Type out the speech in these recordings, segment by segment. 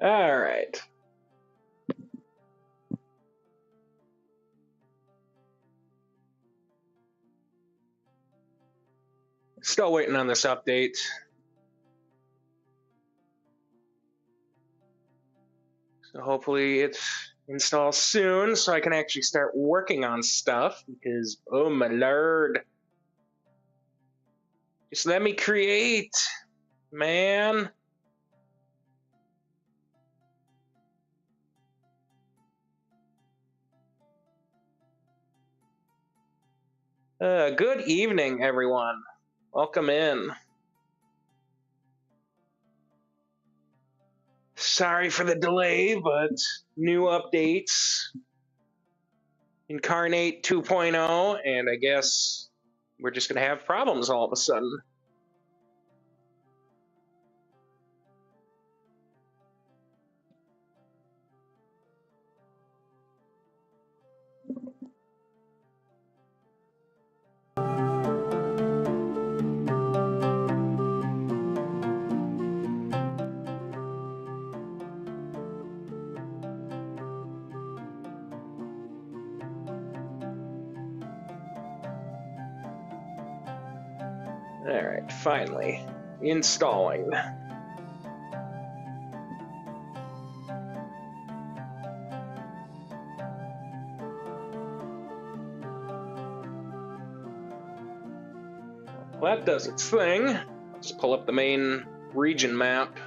All right. Still waiting on this update. So hopefully it installs soon so I can actually start working on stuff because, oh my lord. Just let me create, man. Good evening, everyone. Welcome in. Sorry for the delay, but new updates. Incarnate 2.0, and I guess we're just going to have problems all of a sudden. All right, finally installing. Well, that does its thing. I'll just pull up the main region map.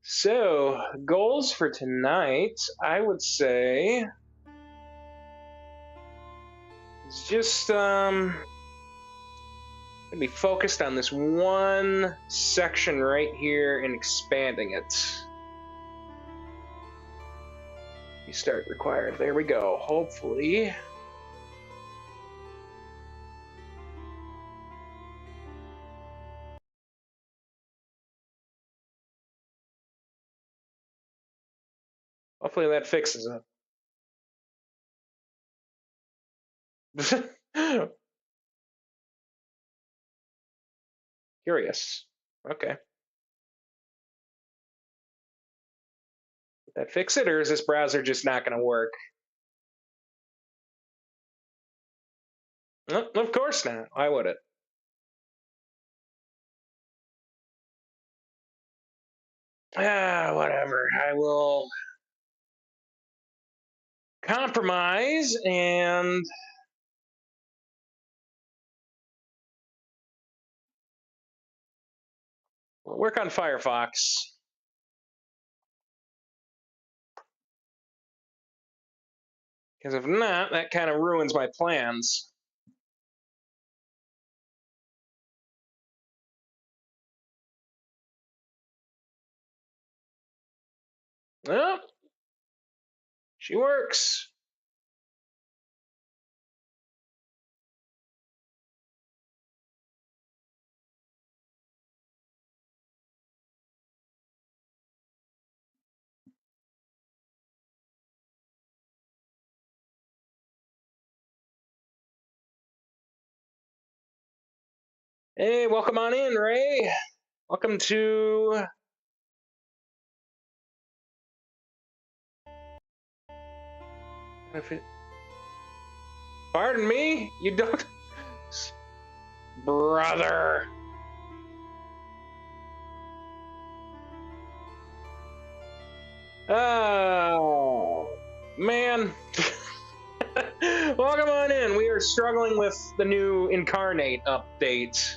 So, goals for tonight, I would say, is just gonna be focused on this one section right here and expanding it. You start required. There we go. Hopefully. Hopefully that fixes it. Curious. Okay. Did that fix it, or is this browser just not going to work? No, of course not. Why would it? Whatever. I will compromise and we'll work on Firefox. Because if not, that kind of ruins my plans. Oh, she works. Hey, welcome on in, Ray. Welcome to... Pardon me? You don't... Brother. Oh, man. Welcome on in. We are struggling with the new Incarnate update.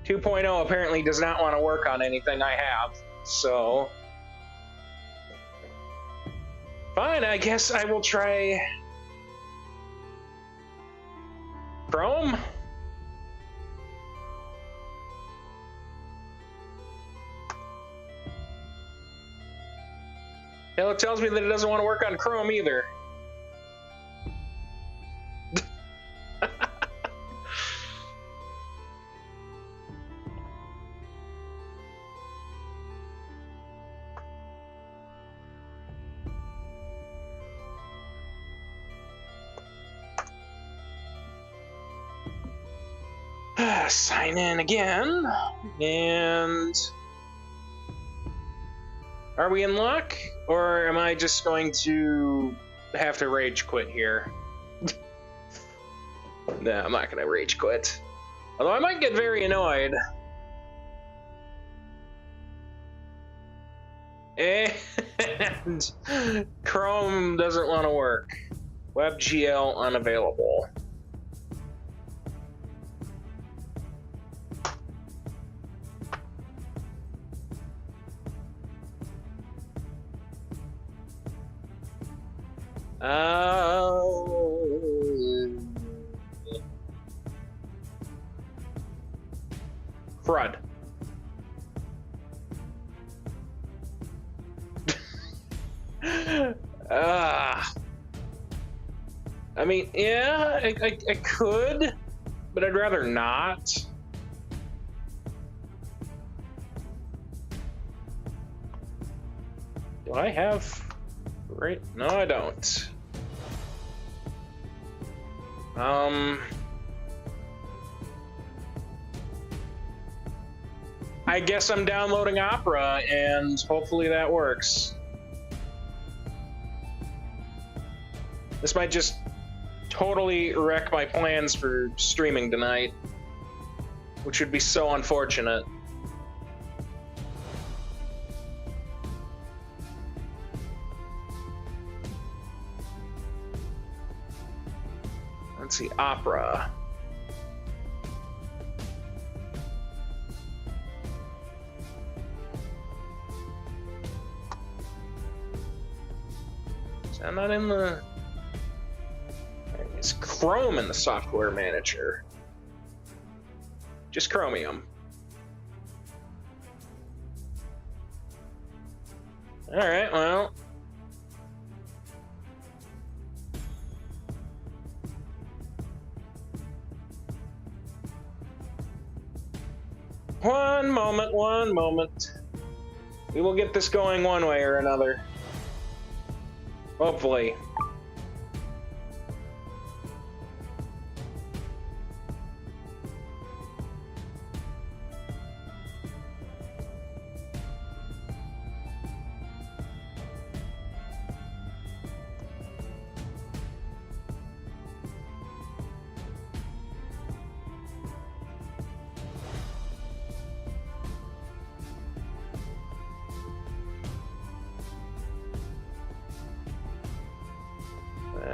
2.0 apparently does not want to work on anything I have, so... Fine, I guess I will try... Chrome? Hell, it tells me that it doesn't want to work on Chrome either. Sign in again. And are we in luck? Or am I just going to have to rage quit here? No, I'm not going to rage quit. Although I might get very annoyed. And Chrome doesn't want to work. WebGL unavailable. Crud. I mean, yeah, I could, but I'd rather not. Do I have... Right? No, I don't. I guess I'm downloading Opera, and hopefully that works. This might just totally wreck my plans for streaming tonight, which would be so unfortunate. Let's see, Opera. Is that not in the... Is Chrome in the software manager? Just Chromium. All right, well. One moment. We will get this going one way or another. Hopefully.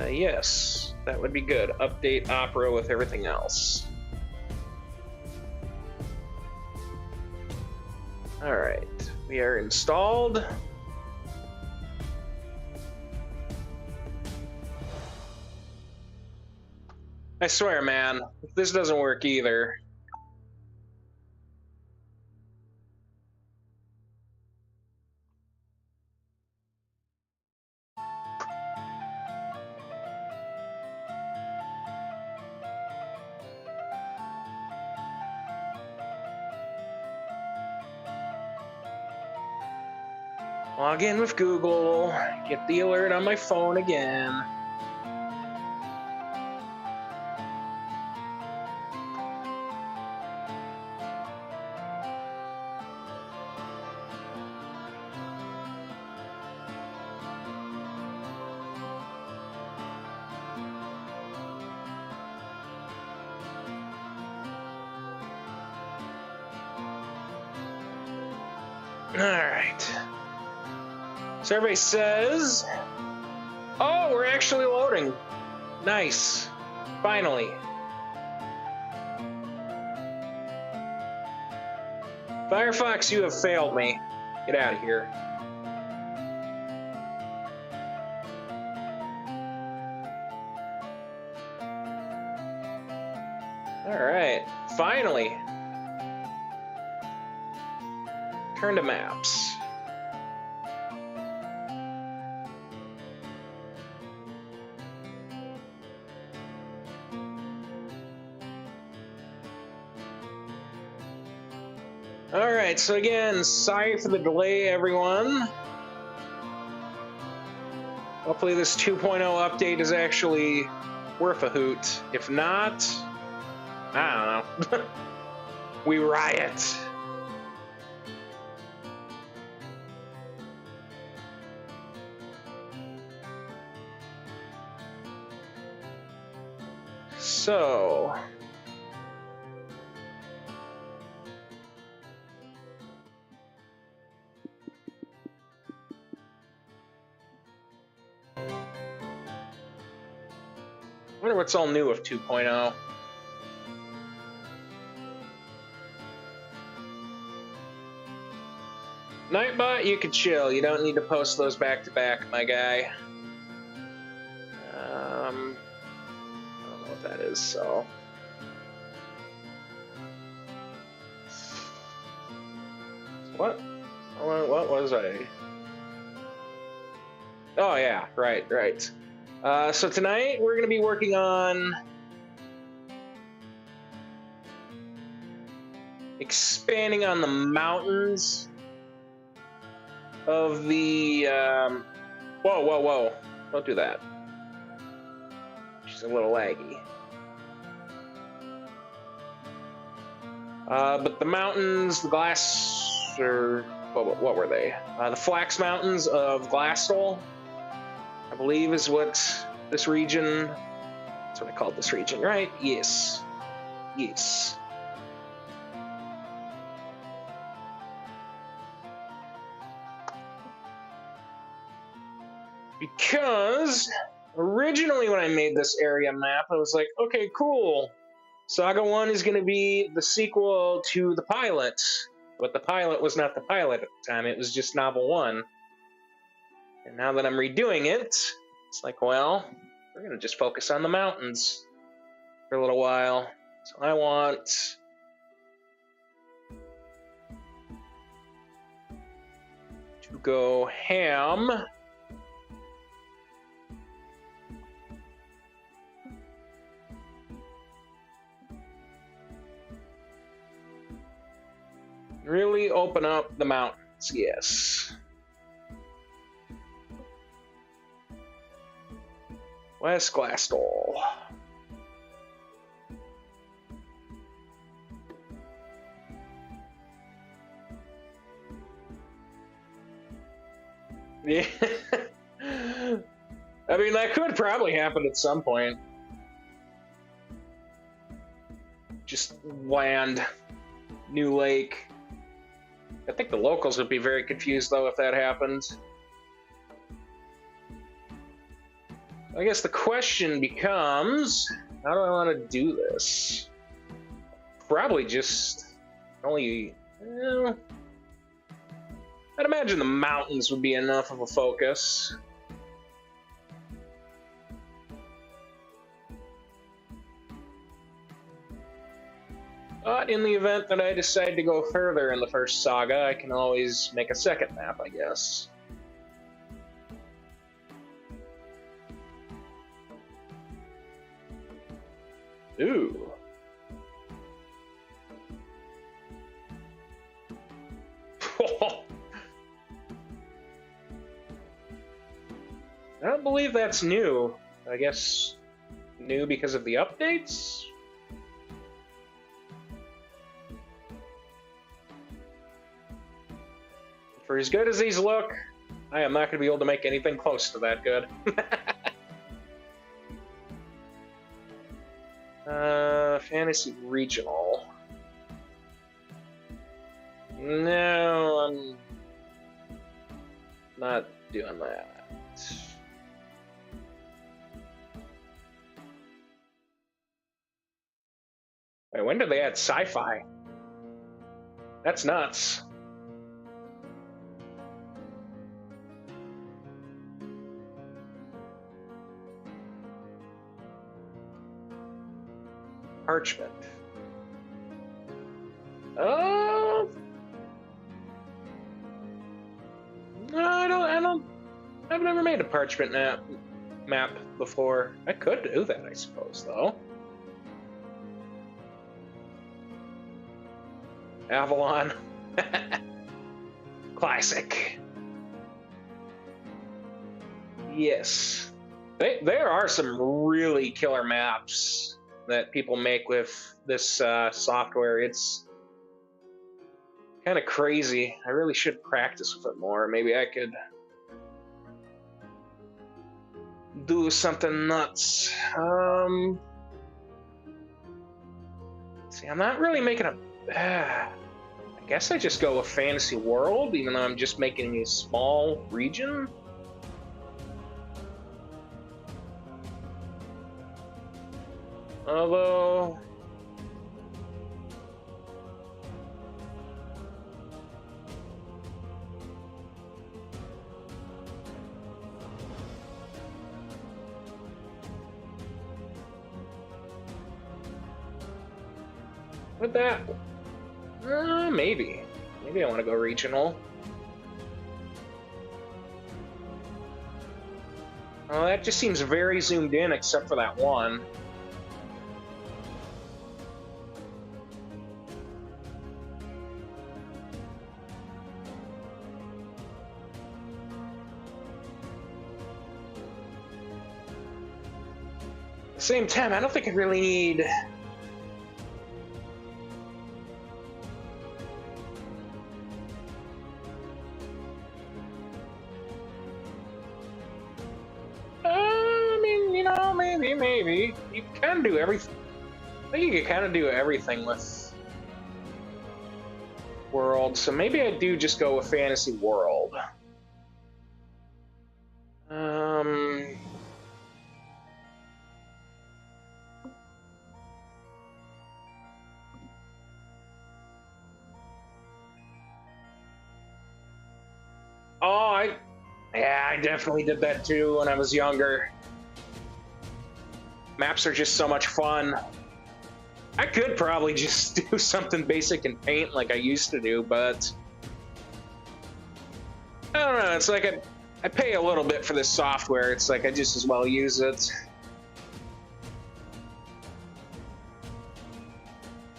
Yes, that would be good. Update Opera with everything else. All right, we are installed. I swear, man, if this doesn't work either. Log in with Google, get the alert on my phone again. All right. Survey says, oh, we're actually loading. Nice. Finally. Firefox, you have failed me. Get out of here. All right. Finally. Turn to maps. Alright, so again, sorry for the delay, everyone. Hopefully this 2.0 update is actually worth a hoot. If not, I don't know. We riot. So, I wonder what's all new with 2.0. Nightbot, you can chill. You don't need to post those back to back, my guy. I don't know what that is, so. What? What was I? Oh, yeah, right. So tonight we're going to be working on expanding on the mountains of the, whoa. Don't do that. She's a little laggy. But the mountains, the glass, or what were they? The Flax Mountains of Glassstol, I believe is what this region, that's what I called this region, right? Yes. Because originally when I made this area map, I was like, okay, cool. Saga 1 is going to be the sequel to the pilot. But the pilot was not the pilot at the time, it was just novel 1. And now that I'm redoing it, it's like, well, we're going to just focus on the mountains for a little while. So I want to go ham. Really open up the mountains, yes. West Glassstol. Yeah. I mean, that could probably happen at some point. Just land, new lake. I think the locals would be very confused, though, if that happened. I guess the question becomes, how do I want to do this? Probably just only... I'd imagine the mountains would be enough of a focus. But in the event that I decide to go further in the first saga, I can always make a second map, I guess. Ooh. I don't believe that's new. I guess new because of the updates? For as good as these look, I am not going to be able to make anything close to that good. Fantasy Regional. No, I'm not doing that. Wait, when did they add sci-fi? That's nuts. Parchment. Oh, no, I've never made a parchment map before. I could do that, I suppose, though. Avalon. Classic. Yes. There are some really killer maps that people make with this software. It's kind of crazy. I really should practice with it more. Maybe I could do something nuts. See, I'm not really making a... I guess I just go with Fantasy World, even though I'm just making a small region. Although... with that... maybe. Maybe I want to go regional. Oh, that just seems very zoomed in, except for that one. At the same time, I don't think I really need... Maybe. You can kind of do everything. I think you can kind of do everything with World, so maybe I do just go with Fantasy World. Yeah, I definitely did that too when I was younger. Maps are just so much fun. I could probably just do something basic in Paint like I used to do, but I don't know. It's like I pay a little bit for this software. It's like I just as well use it.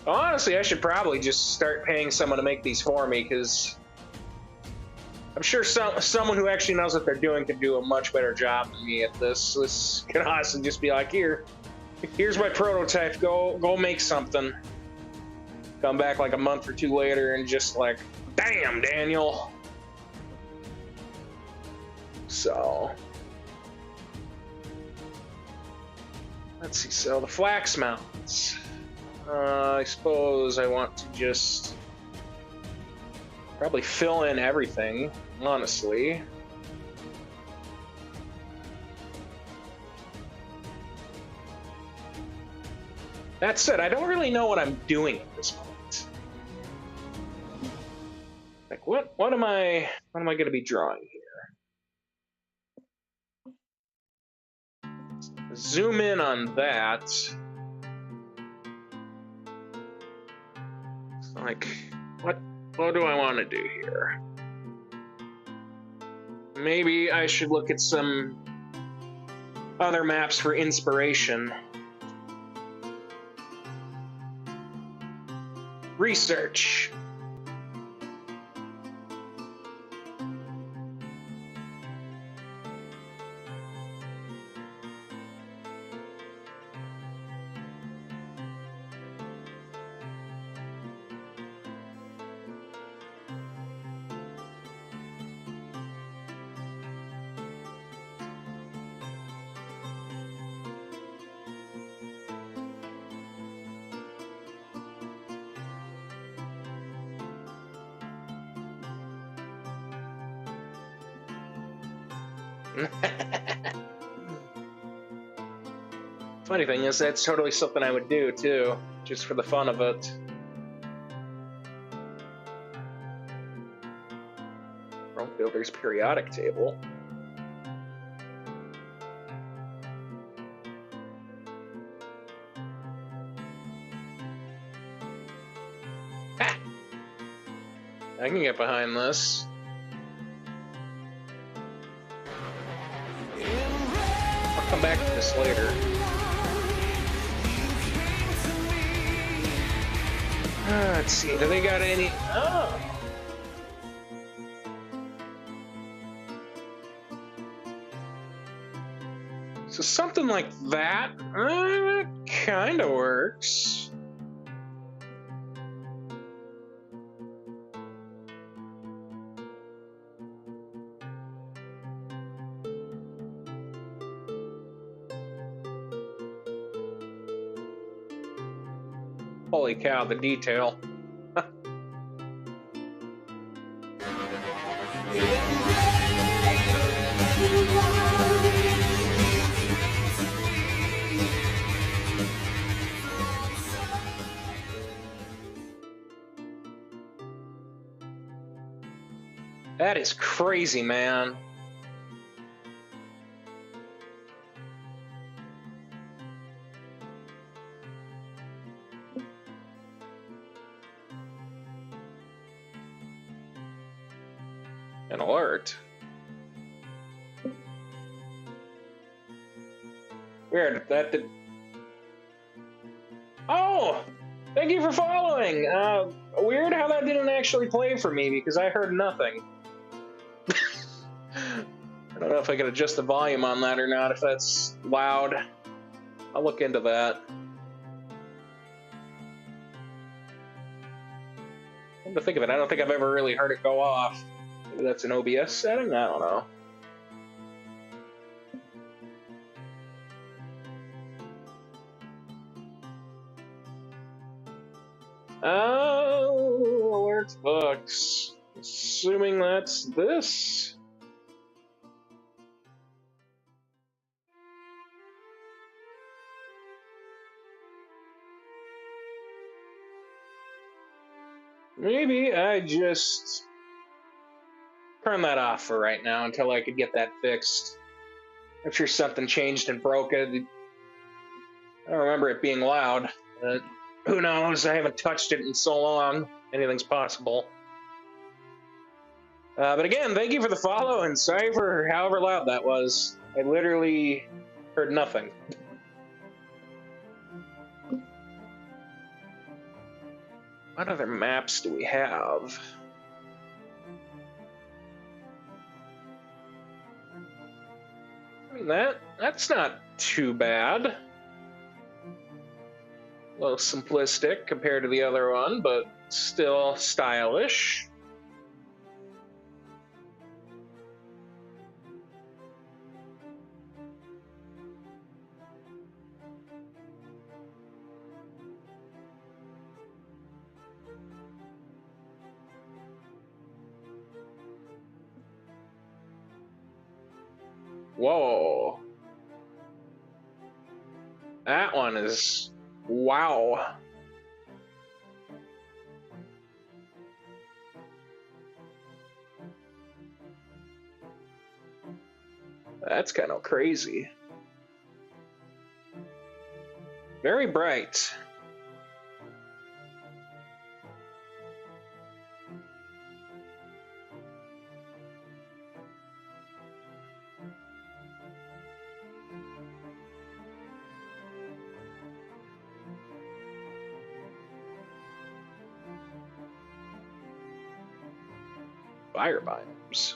Honestly, I should probably just start paying someone to make these for me, because I'm sure someone who actually knows what they're doing could do a much better job than me at this. This could honestly just be like, here's my prototype. Go make something. Come back like a month or two later and just like, damn, Daniel. So let's see. So the Flax Mountains. I suppose I want to just probably fill in everything, honestly. That said, I don't really know what I'm doing at this point. Like, what am I going to be drawing here? Zoom in on that. Like, what do I want to do here? Maybe I should look at some other maps for inspiration. Research. Funny thing is, that's totally something I would do too, just for the fun of it. Rome Builder's periodic table. Ah! I can get behind this. I'll come back to this later. Let's see, do they got any? Oh. So something like that kinda works. Holy cow, the detail. That is crazy, man. An alert. Weird. That did. Oh! Thank you for following! Weird how that didn't actually play for me because I heard nothing. I don't know if I can adjust the volume on that or not, if that's loud. I'll look into that. Come to think of it, I don't think I've ever really heard it go off. Maybe that's an OBS setting? I don't know. Oh, alerts books. Assuming that's this. Maybe I just turn that off for right now until I could get that fixed. I'm sure something changed and broke it. I don't remember it being loud, but who knows? I haven't touched it in so long. Anything's possible. But again, thank you for the follow, and sorry for however loud that was. I literally heard nothing. What other maps do we have? I mean, that's not too bad. A little simplistic compared to the other one, but still stylish. Whoa. That one is... wow. That's kind of crazy. Very bright. Fire biomes.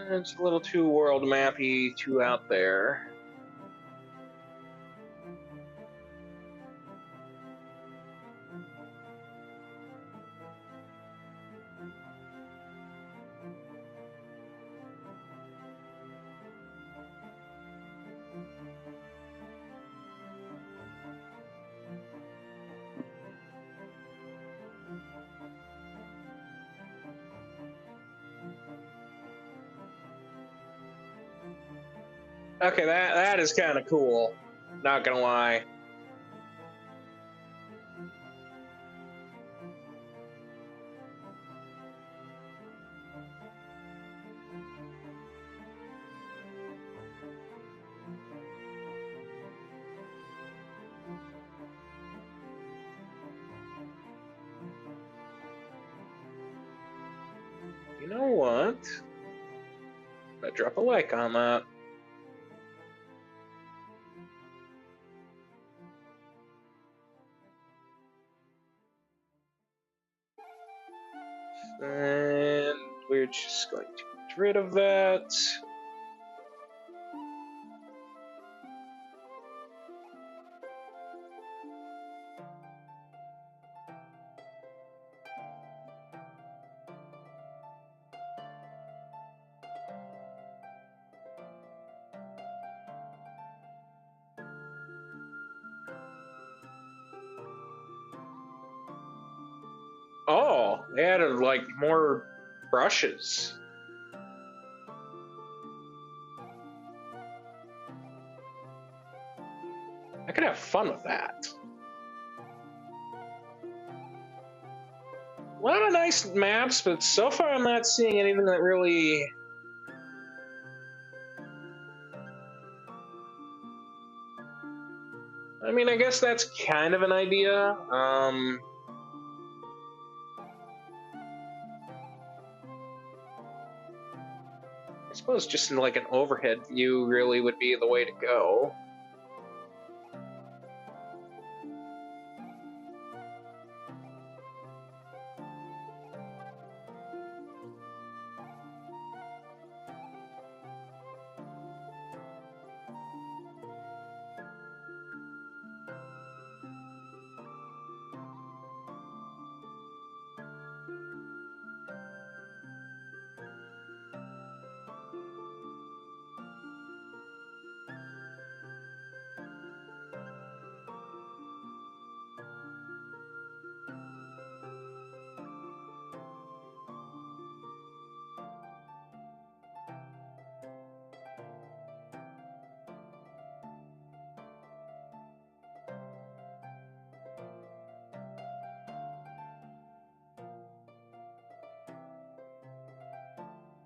It's a little too world mappy, too out there. Okay, that is kind of cool. Not gonna lie. You know what? drop a like on that. And we're just going to get rid of that. Oh, they added like more brushes. I could have fun with that. A lot of nice maps, but so far I'm not seeing anything that really... I mean, I guess that's kind of an idea. I suppose just in like an overhead view really would be the way to go.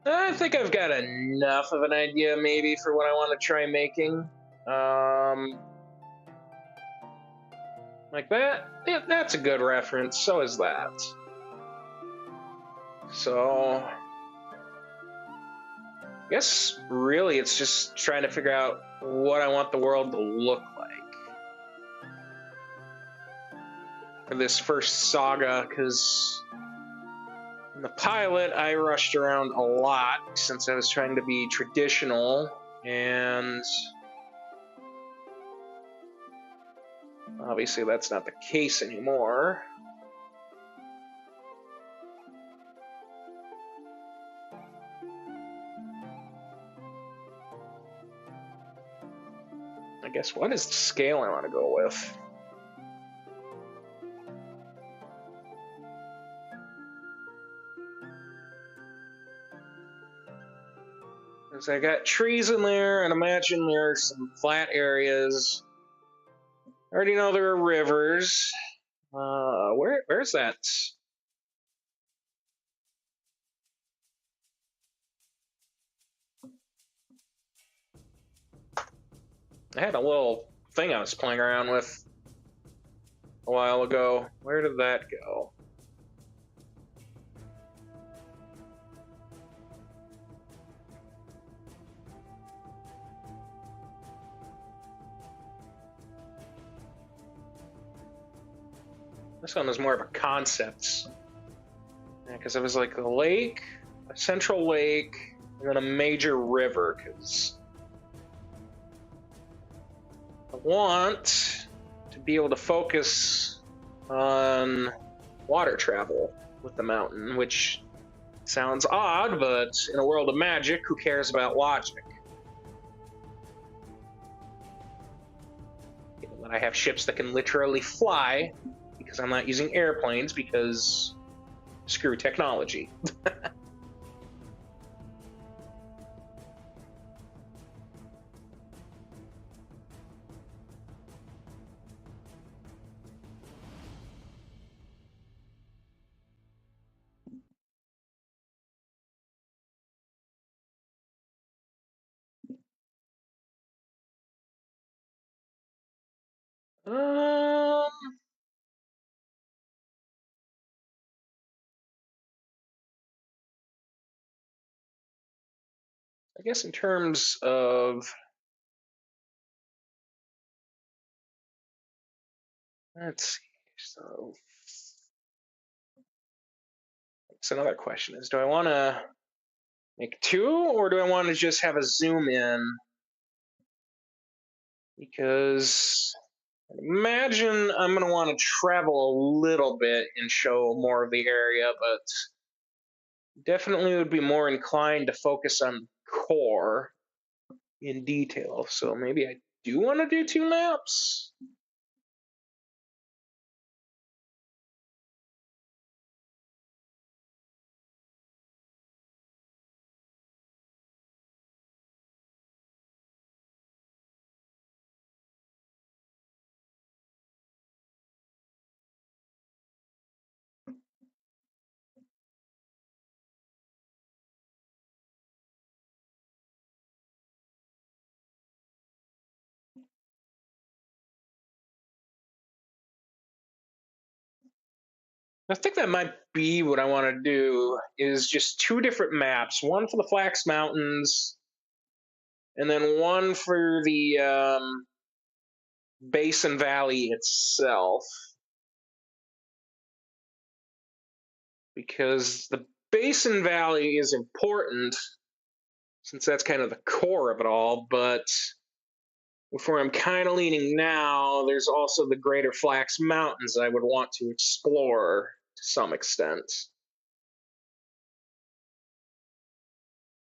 I think I've got enough of an idea maybe for what I want to try making. Like that? Yeah, that's a good reference. So is that. So, I guess really it's just trying to figure out what I want the world to look like for this first saga, because in the pilot I rushed around a lot since I was trying to be traditional, and obviously that's not the case anymore. I guess what is the scale I want to go with? Because I got trees in there, and imagine there are some flat areas. I already know there are rivers. Where's that? I had a little thing I was playing around with a while ago. Where did that go? This one was more of a concept. Because it was like a lake, a central lake, and then a major river. Because I want to be able to focus on water travel with the mountain, which sounds odd, but in a world of magic, who cares about logic? Given that I have ships that can literally fly, because I'm not using airplanes, because screw technology. Um, I guess in terms of... Let's see. So that's another question is, do I want to make two, or do I want to just have a zoom in? Because imagine I'm going to want to travel a little bit and show more of the area, but definitely would be more inclined to focus on core in detail. So maybe I do want to do two maps. I think that might be what I want to do, is just two different maps, one for the Flax Mountains, and then one for the Basin Valley itself. Because the Basin Valley is important, since that's kind of the core of it all, but where I'm kind of leaning now, there's also the Greater Flax Mountains I would want to explore to some extent.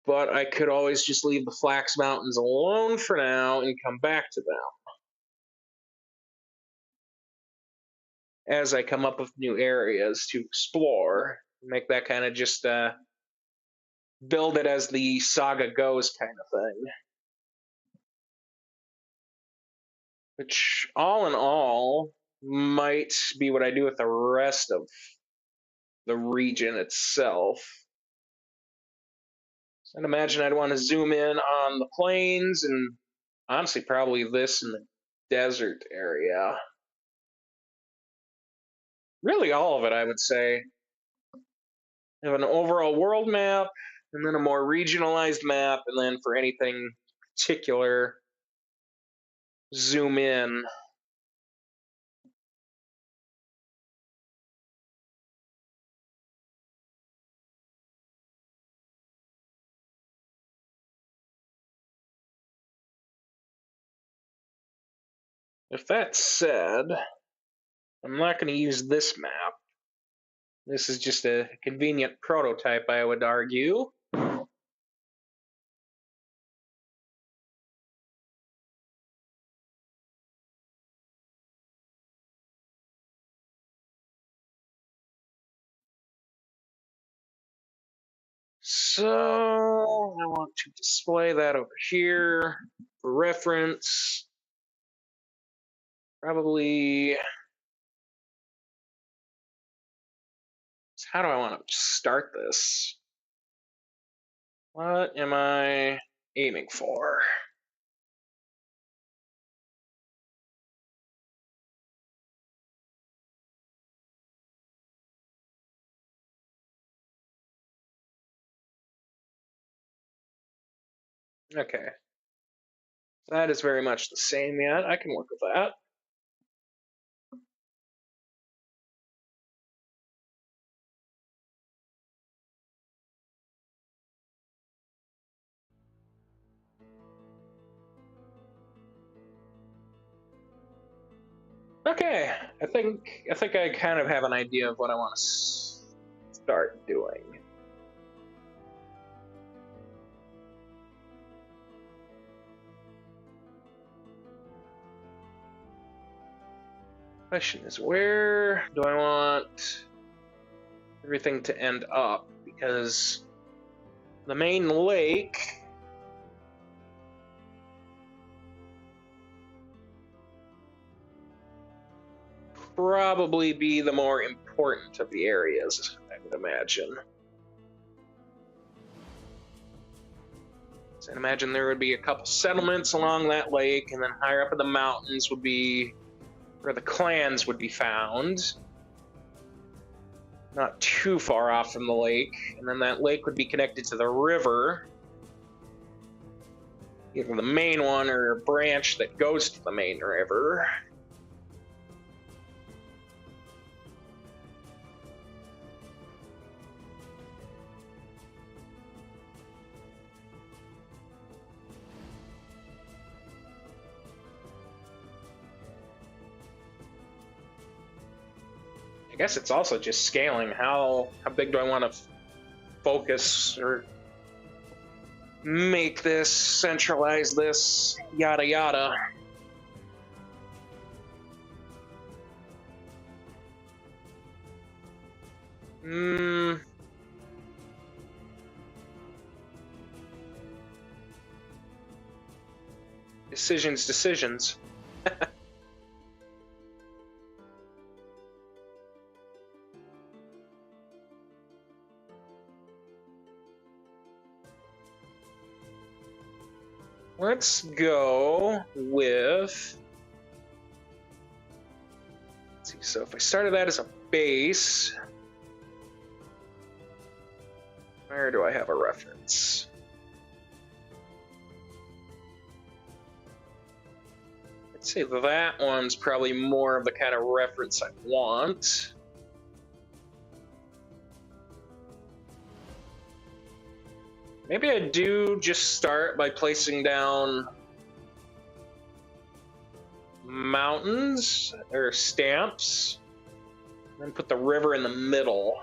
But I could always just leave the Flax Mountains alone for now and come back to them as I come up with new areas to explore. Make that kind of just build it as the saga goes kind of thing. Which, all in all, might be what I do with the rest of the region itself. So I'd imagine I'd want to zoom in on the plains and honestly probably this in the desert area. Really all of it, I would say. Have an overall world map, and then a more regionalized map, and then for anything particular, zoom in. If that's said, I'm not going to use this map. This is just a convenient prototype, I would argue. So I want to display that over here for reference. Probably, how do I want to start this? What am I aiming for? Okay. That is very much the same yet. I can work with that. Okay, I think I kind of have an idea of what I want to start doing. Question is, where do I want everything to end up? Because the main lake probably be the more important of the areas, I would imagine. So I'd imagine there would be a couple settlements along that lake, and then higher up in the mountains would be where the clans would be found. Not too far off from the lake, and then that lake would be connected to the river. either the main one or a branch that goes to the main river. I guess it's also just scaling. How big do I want to focus or make this, centralize this, yada yada. Decisions. Let's go with, let's see, so if I started that as a base, where do I have a reference? I'd say that one's probably more of the kind of reference I want. Maybe I do just start by placing down mountains or stamps, and then put the river in the middle.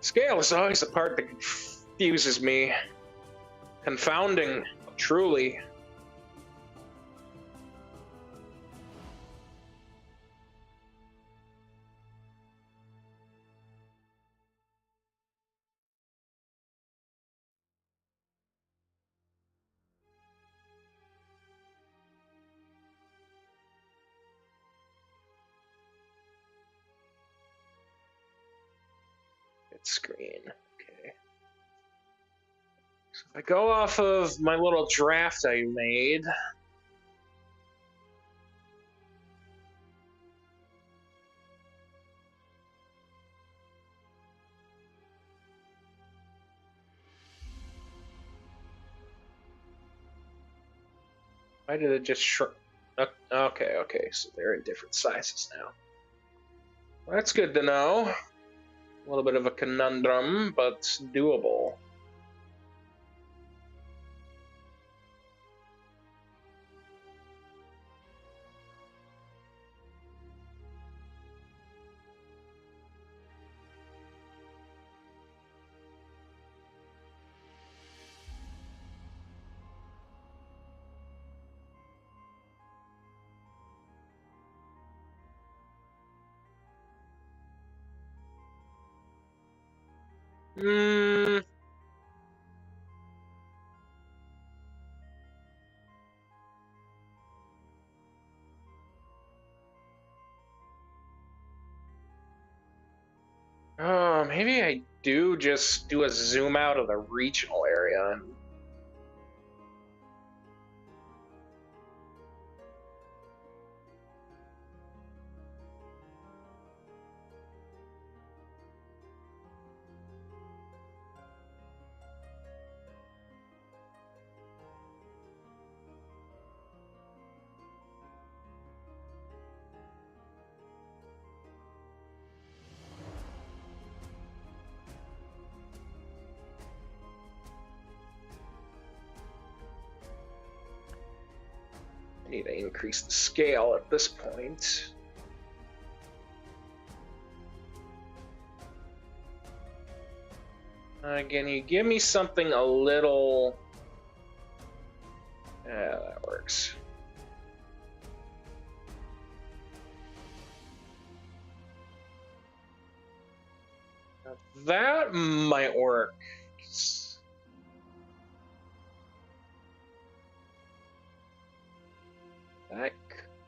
Scale is always the part that confuses me. Confounding, truly. Hit screen. Okay. So if I go off of my little draft I made, why did it just shrink? Okay, so they're in different sizes now. Well, that's good to know. A little bit of a conundrum, but doable. Maybe I do just do a zoom out of the regional area. Need to increase the scale at this point. Again, you give me something a little... Yeah, that works. Now, that might work.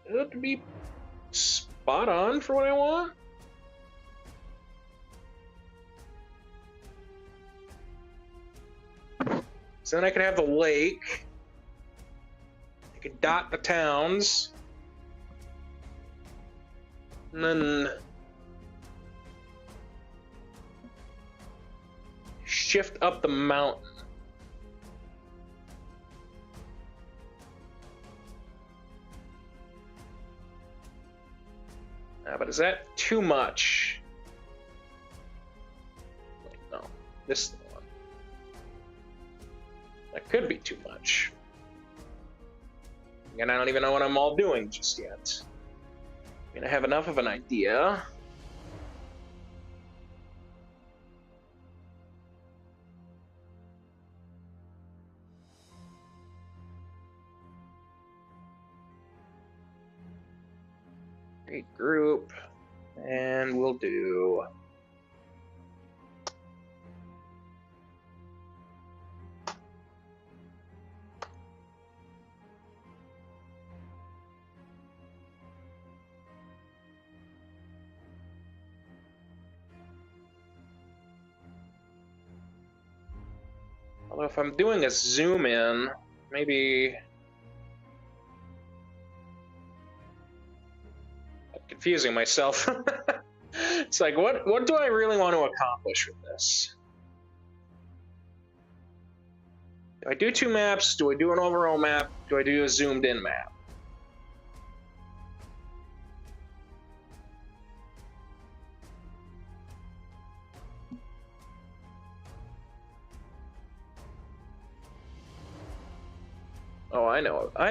That could be spot on for what I want. So then I could have the lake. can dot the towns. And then shift up the mountain. But is that too much? Wait, no, this is the one. That could be too much. And I don't even know what I'm all doing just yet. I mean, I have enough of an idea. Great group, and we'll do although if I'm doing a zoom in, maybe confusing myself. It's like, what do I really want to accomplish with this? Do I do two maps? Do I do an overall map? Do I do a zoomed in map? Oh, I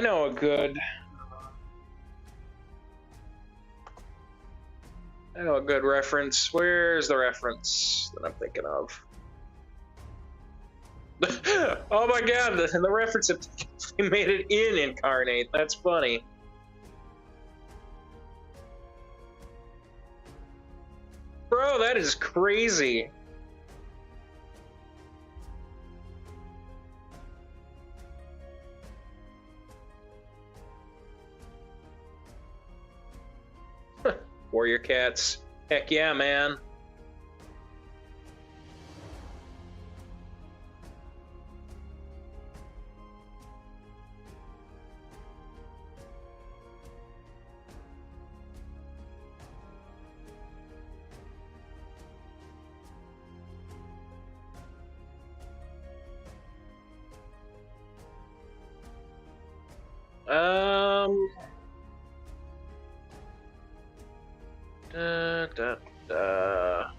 know a good reference. Where's the reference that I'm thinking of? Oh my god, the reference that they made it in Incarnate. That's funny. Bro, that is crazy. Warrior cats. Heck yeah, man. Da, da, da.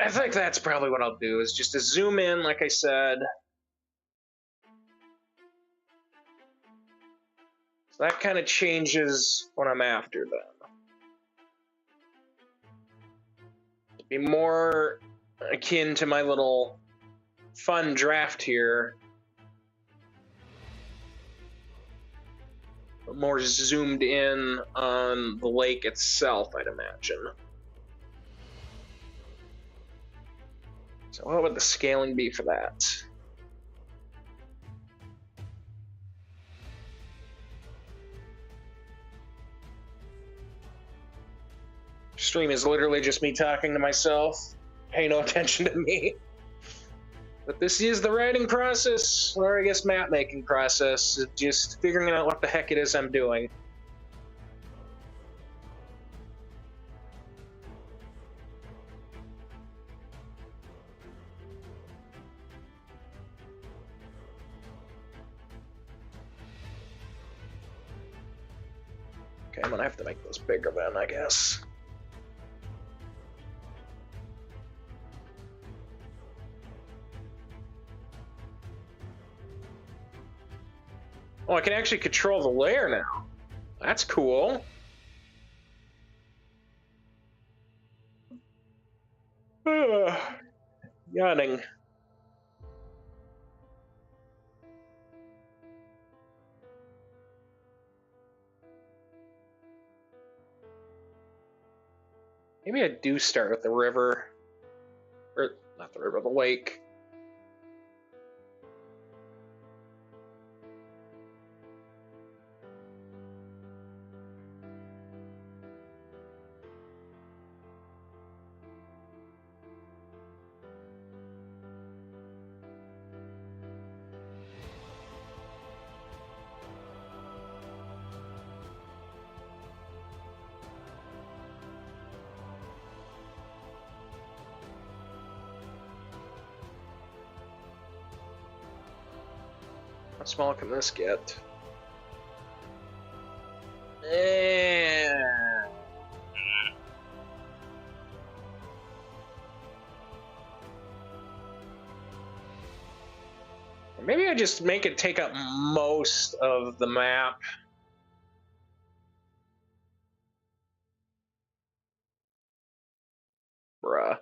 I think that's probably what I'll do, is just to zoom in, like I said. So that kind of changes what I'm after then. Be more akin to my little fun draft here. More zoomed in on the lake itself, I'd imagine. So what would the scaling be for that? Stream is literally just me talking to myself. Pay no attention to me. But this is the writing process, or I guess map making process, just figuring out what the heck it is I'm doing. Okay, I'm gonna have to make those bigger then, I guess. Oh, I can actually control the layer now. That's cool. Yawning. Maybe I do start with the river. Or, not the river, the lake. How small can this get? Maybe I just make it take up most of the map. Bruh.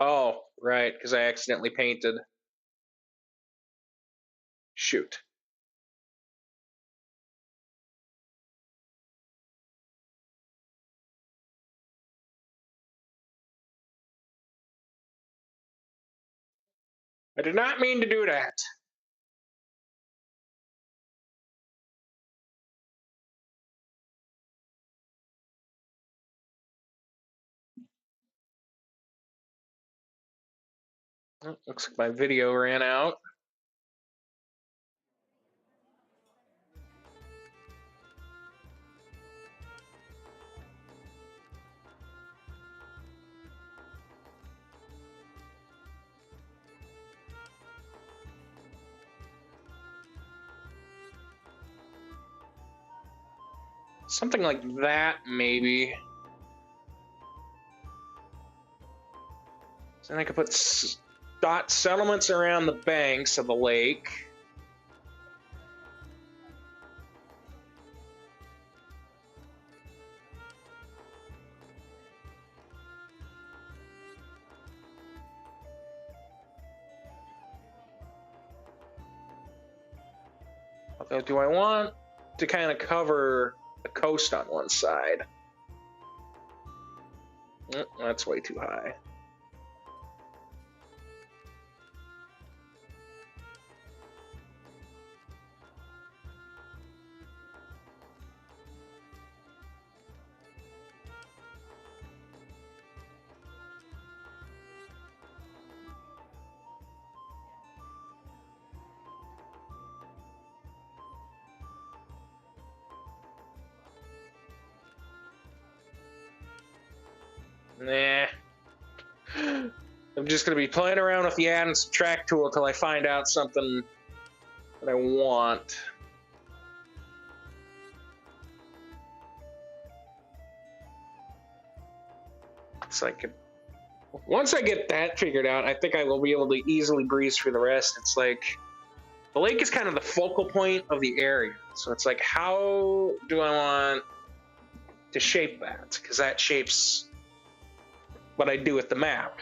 Oh, right, because I accidentally painted. Shoot. I did not mean to do that. Oh, looks like my video ran out. Something like that, maybe. So then I could put dot settlements around the banks of the lake. Although, do I want to kind of cover the coast on one side? That's way too high. Nah. I'm just going to be playing around with the add and subtract tool until I find out something that I want. So I could, once I get that figured out, I think I will be able to easily breeze through the rest. It's like, the lake is kind of the focal point of the area. So it's like, how do I want to shape that? Because that shapes what I do with the map.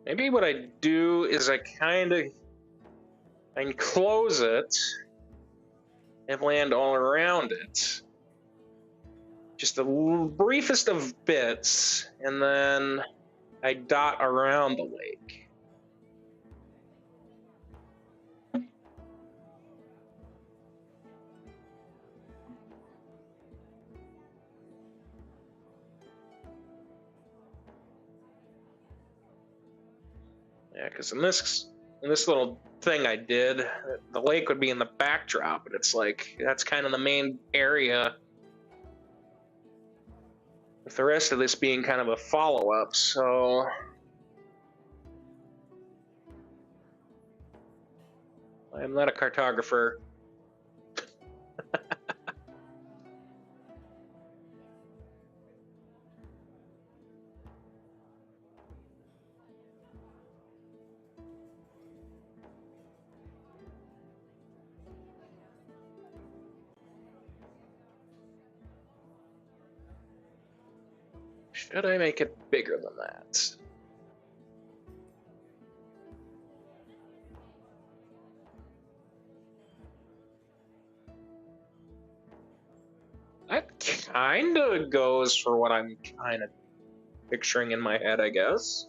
Maybe what I do is I kind of enclose it and land all around it. Just the briefest of bits, and then I dot around the lake. Yeah, because in this little thing I did, the lake would be in the backdrop, and it's like that's kind of the main area. With the rest of this being kind of a follow-up, so I am not a cartographer. Should I make it bigger than that? That kind of goes for what I'm kind of picturing in my head, I guess.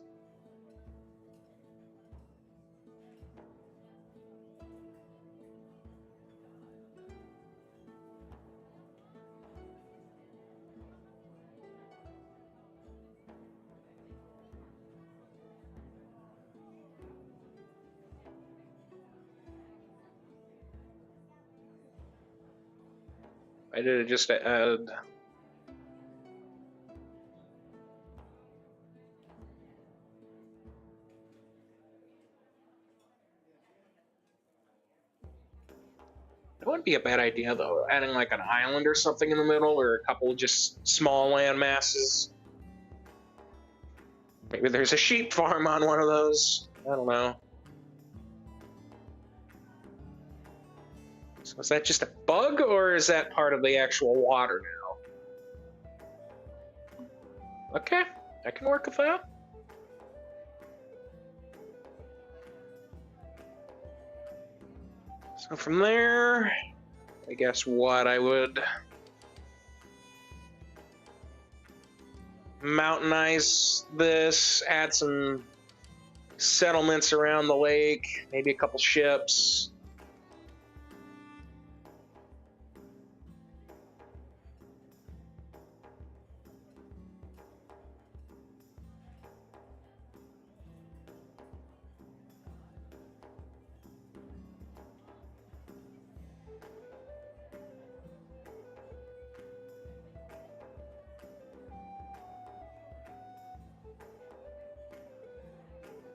I did it just to add. It wouldn't be a bad idea though, adding like an island or something in the middle, or a couple just small land masses. Maybe there's a sheep farm on one of those. I don't know. So is that just a bug, or is that part of the actual water now? Okay, I can work with that. So from there, I guess what I would mountainize this, add some settlements around the lake, maybe a couple ships.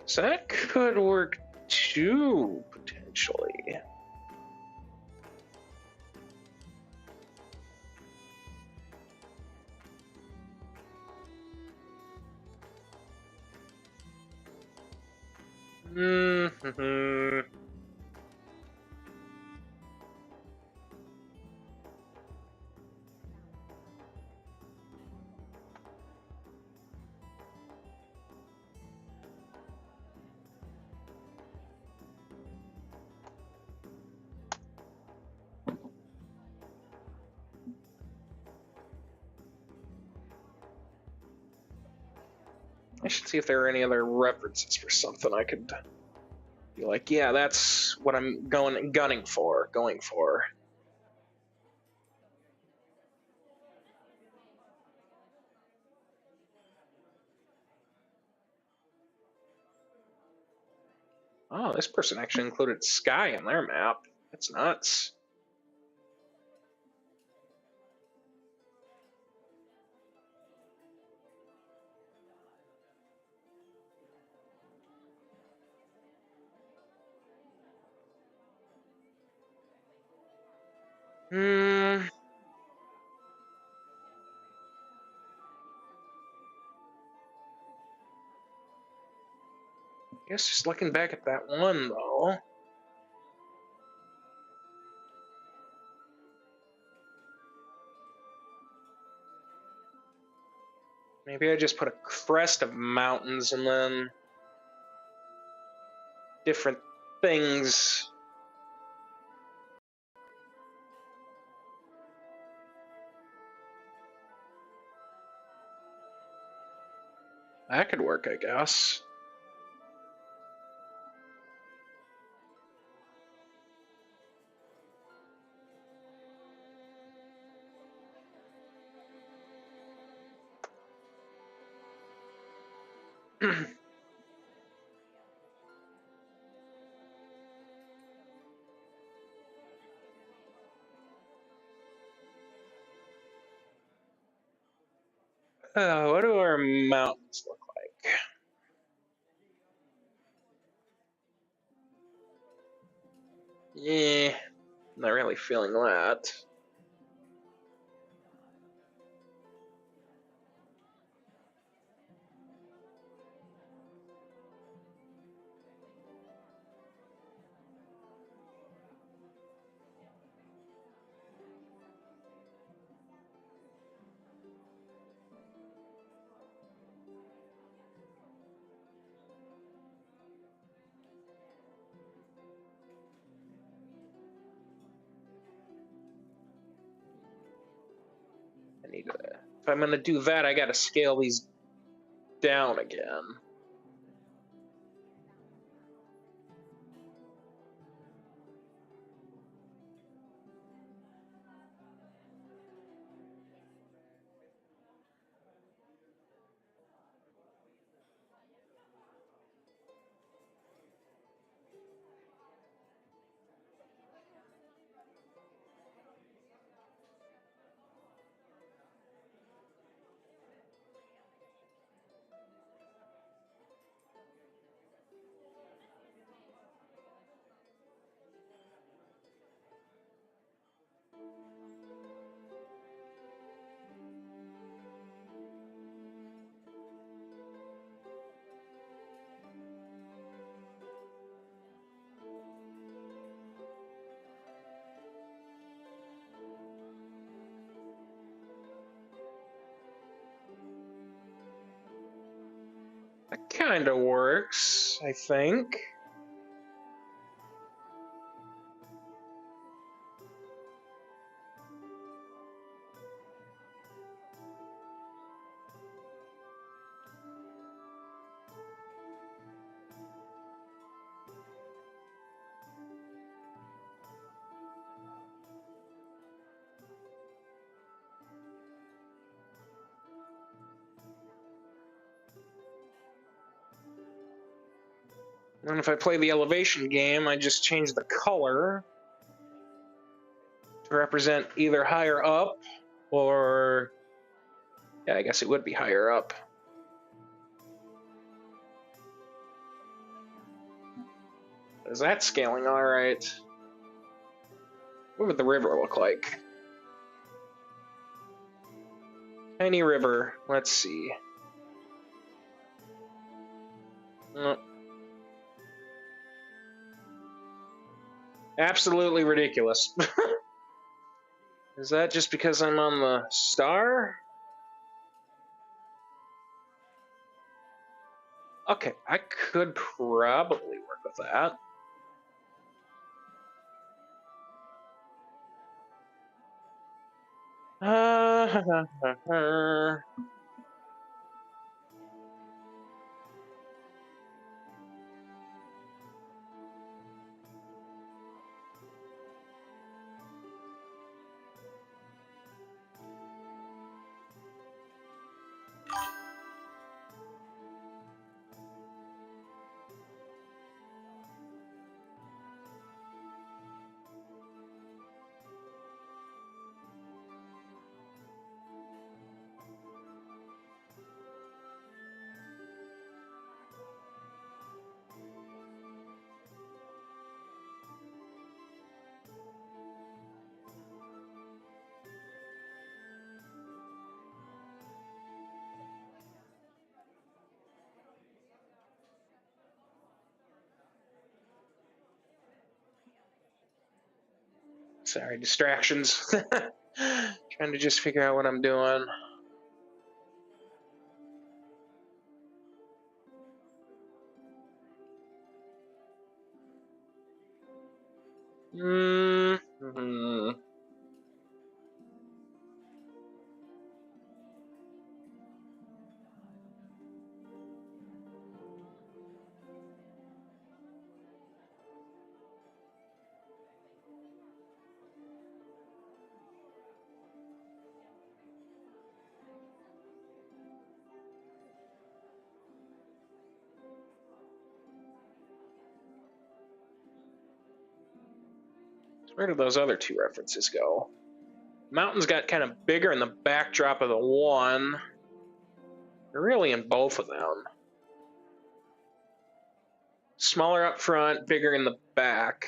So that could work too, potentially. Mm-hmm. I should see if there are any other references for something I could be like, yeah, that's what I'm going for. Oh, this person actually included sky in their map. That's nuts. Hmm. I guess just looking back at that one though. Maybe I just put a crest of mountains and then different things. That could work, I guess. What do our mountains look like? Yeah, not really feeling that. I need to, if I'm gonna do that, I gotta scale these down again. That kind of works, I think. And if I play the elevation game, I just change the color to represent either higher up or, yeah, I guess it would be higher up. Is that scaling all right? What would the river look like? Tiny river, let's see. Absolutely ridiculous. Is that just because I'm on the star? Okay, I could probably work with that. Sorry, distractions. Trying to just figure out what I'm doing. Mm-hmm. Where did those other two references go? Mountains got kind of bigger in the backdrop of the one. They're really in both of them. Smaller up front, bigger in the back.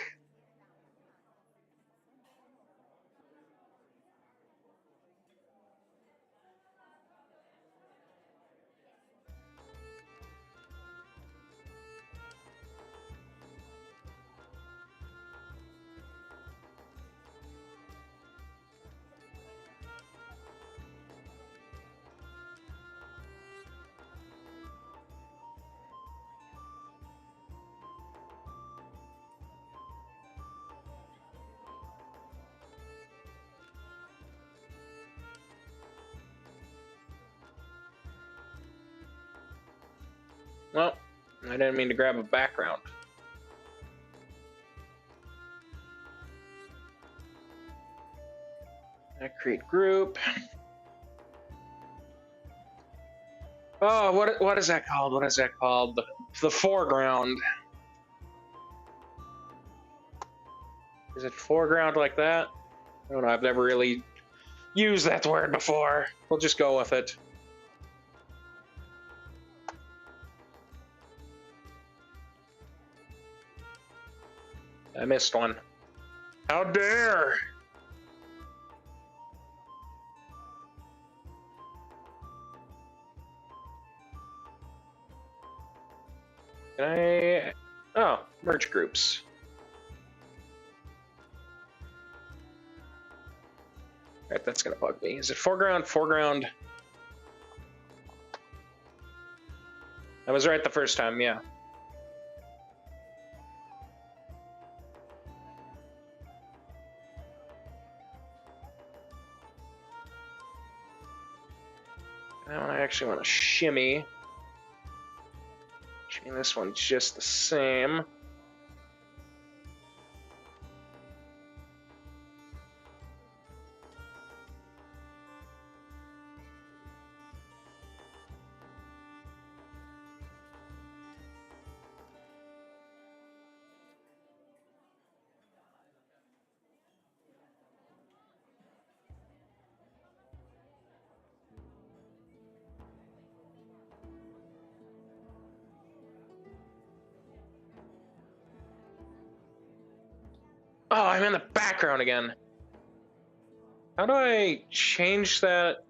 well, I didn't mean to grab a background. I create group. Oh, what is that called? What is that called? The foreground. Is it foreground like that? I don't know. I've never really used that word before. We'll just go with it. I missed one. How dare! Can I... Oh, merge groups. Alright, that's gonna bug me. Is it foreground? Foreground. I was right the first time, yeah. Now I actually want to shimmy. Shimmy this one just the same. Oh, I'm in the background again. How do I change that?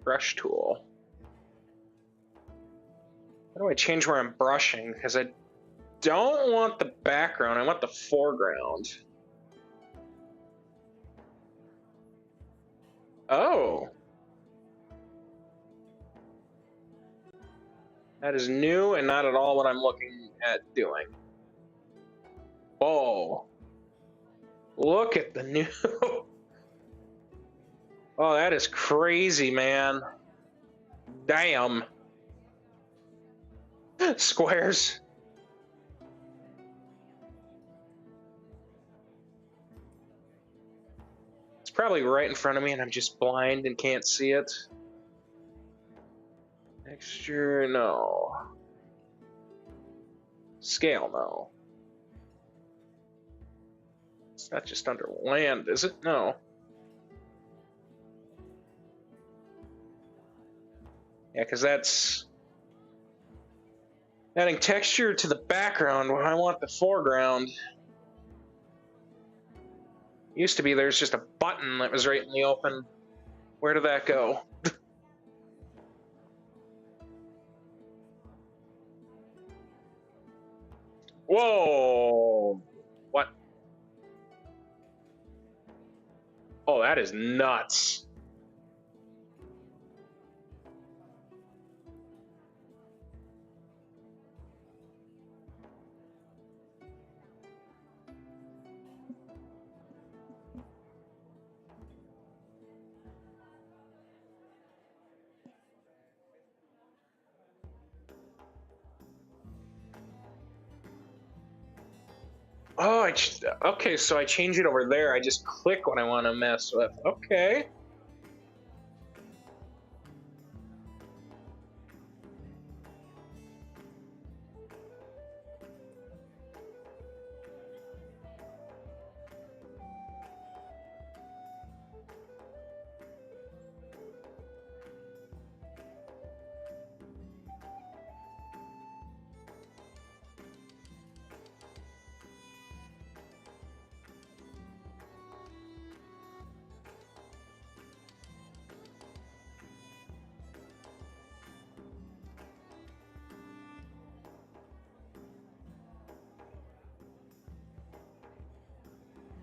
Brush tool. How do I change where I'm brushing? Because I don't want the background, I want the foreground. Oh. That is new and not at all what I'm looking at doing. Whoa. Look at the new... Oh, that is crazy, man. Damn. Squares. It's probably right in front of me and I'm just blind and can't see it. Texture, no. Scale, no. It's not just under land, is it? No. Yeah, because that's adding texture to the background when I want the foreground. Used to be there's just a button that was right in the open. Where did that go? Whoa! What? Oh, that is nuts. Oh, okay, so I change it over there. I just click what I want to mess with. Okay.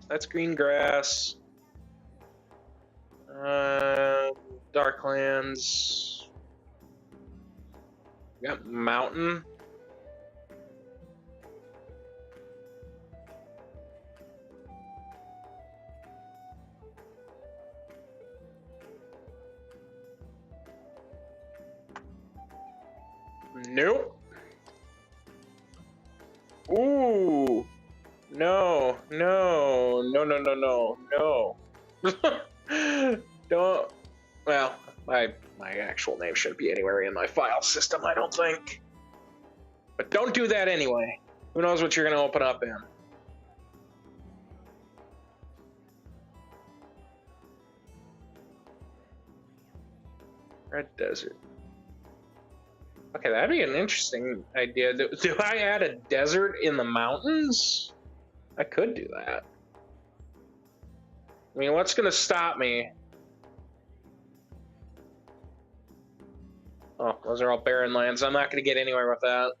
That's green grass. Darklands. We got mountain. Nope. Ooh. No, no, no, no, no, no, no. Don't. Well, my actual name shouldn't be anywhere in my file system, I don't think. But don't do that anyway. Who knows what you're going to open up in? Red Desert. Okay, that'd be an interesting idea. Do I add a desert in the mountains? I could do that. I mean, what's going to stop me? Oh, those are all barren lands. I'm not going to get anywhere with that.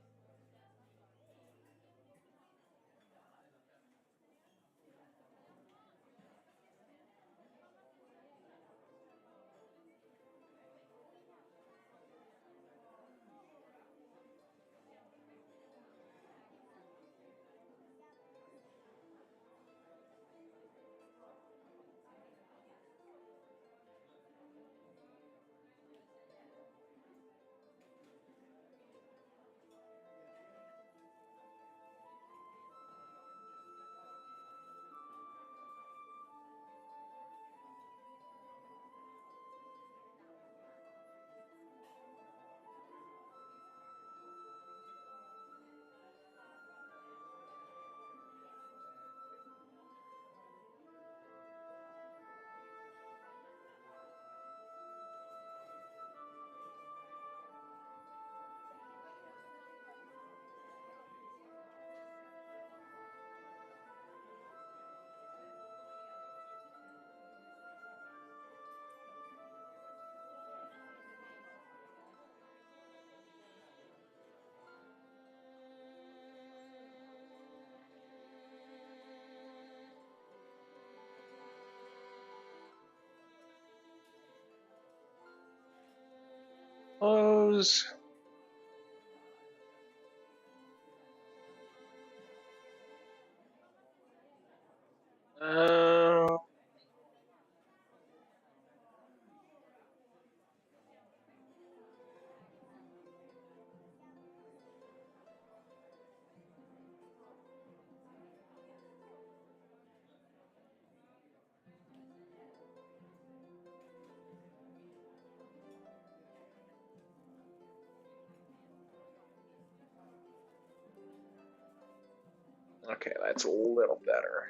Close. Okay, that's a little better.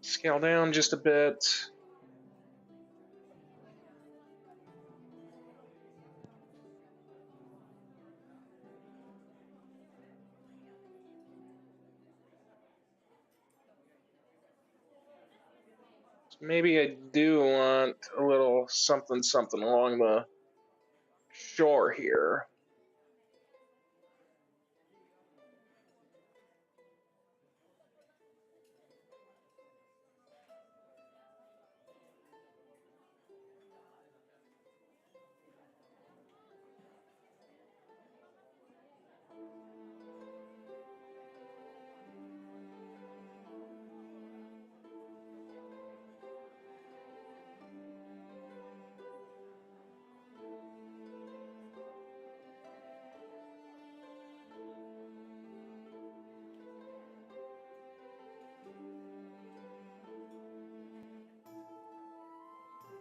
Scale down just a bit. Maybe I do want a little something something along the shore here.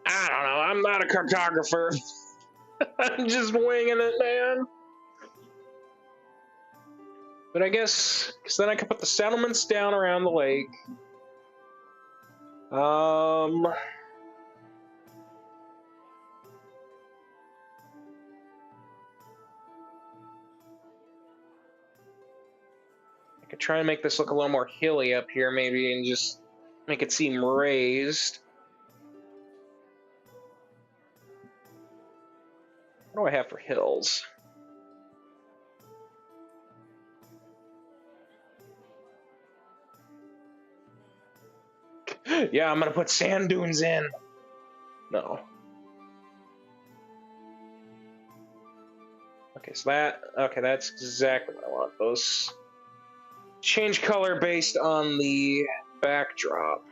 I don't know. I'm not a cartographer. I'm just winging it, man. But I guess, because then I can put the settlements down around the lake. I could try and make this look a little more hilly up here, maybe, and just make it seem raised. What do I have for hills? Yeah, I'm gonna put sand dunes in. No. Okay, so that's exactly what I want. Those change color based on the backdrop.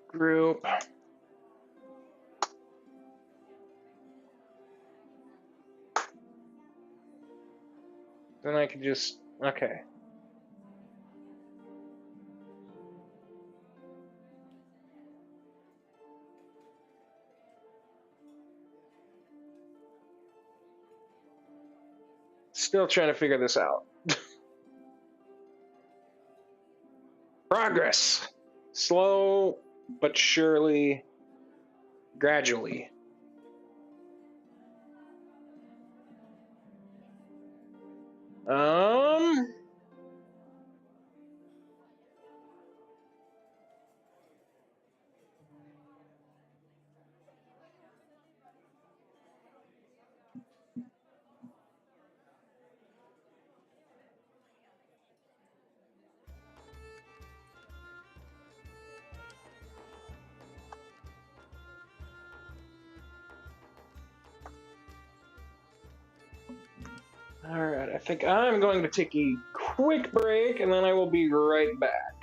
Group. Then I could just, okay. Still trying to figure this out. Progress. Slow, but surely, gradually. Alright, I think I'm going to take a quick break, and then I will be right back.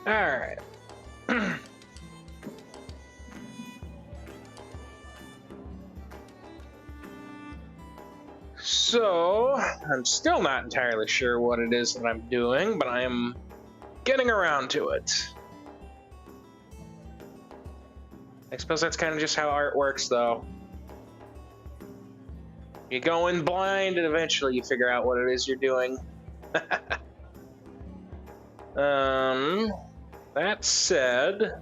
All right. So, I'm still not entirely sure what it is that I'm doing, but I am getting around to it. I suppose that's kind of just how art works, though. You go in blind, and eventually you figure out what it is you're doing. That said...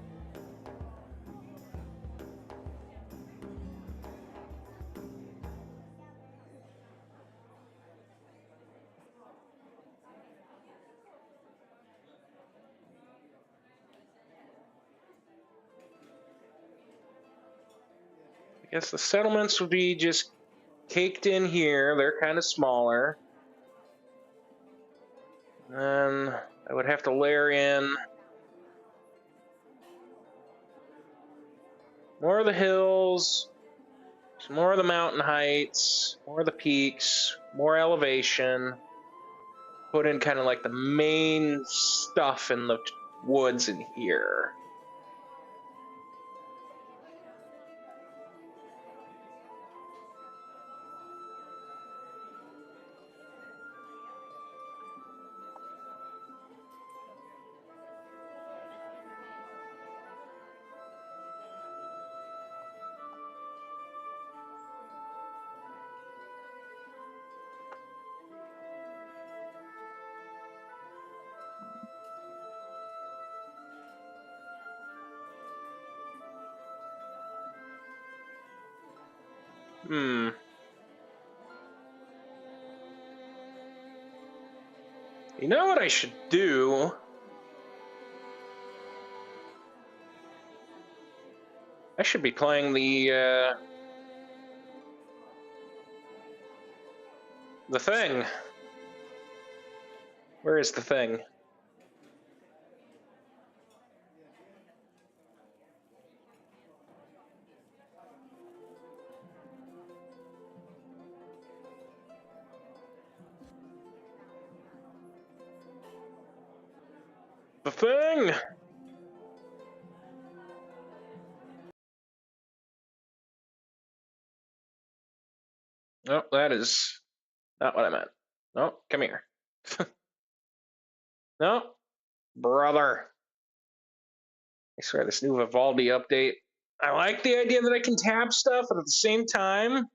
I guess the settlements would be just caked in here. They're kind of smaller. And I would have to layer in more of the hills, some more of the mountain heights, more of the peaks, more elevation. Put in kind of like the main stuff in the woods in here. You know what I should do? I should be playing the thing. Where is the thing? The thing! Oh, that is not what I meant. No, come here. No, brother. I swear, this new Vivaldi update. I like the idea that I can tab stuff, but at the same time,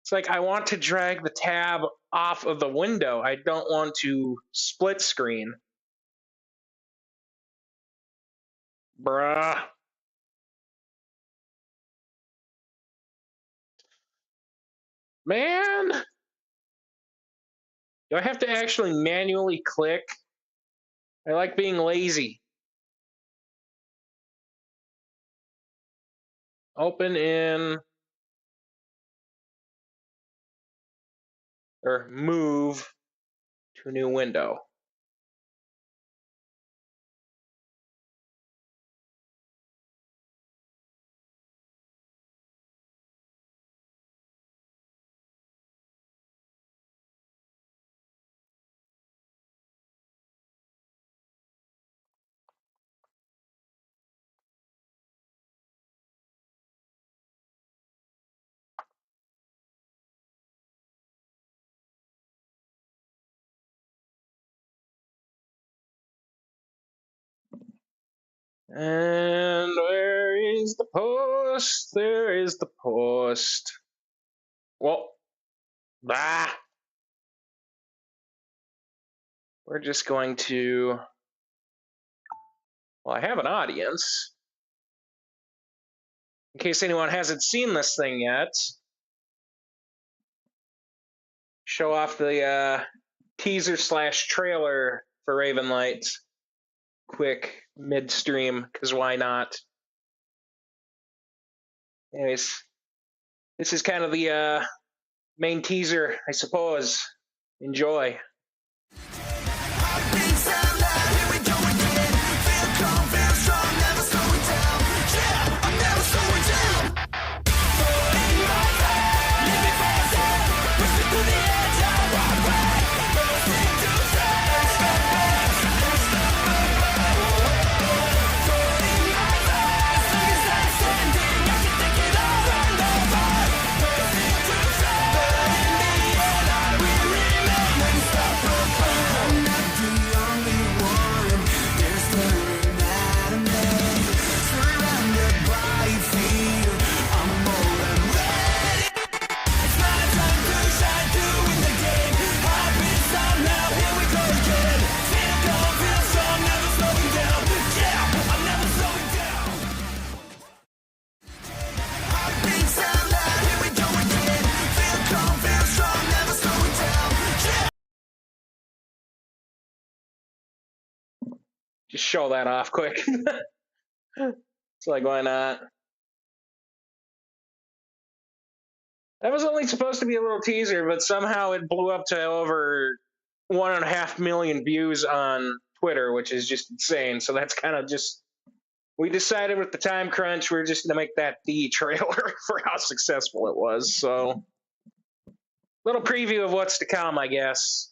it's like I want to drag the tab off of the window. I don't want to split screen. Bruh. Man! Do I have to actually manually click? I like being lazy. Open in... or move to new window. And where is the post? There is the post. Well, we're just going to... Well, I have an audience. In case anyone hasn't seen this thing yet, show off the teaser / trailer for Ravenlight. Quick midstream, because why not? Anyways, this is kind of the main teaser, I suppose. Enjoy. Just show that off quick. It's like, why not? That was only supposed to be a little teaser, but somehow it blew up to over 1.5 million views on Twitter, which is just insane. So that's kind of just, we decided with the time crunch, we are just going to make that the trailer for how successful it was. So, little preview of what's to come, I guess.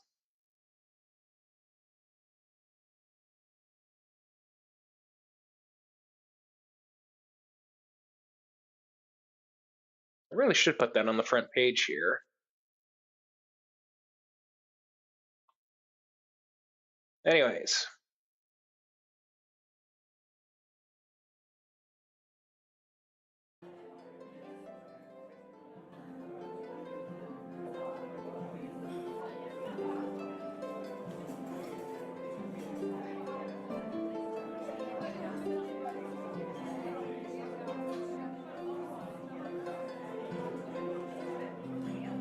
I really should put that on the front page here. Anyways.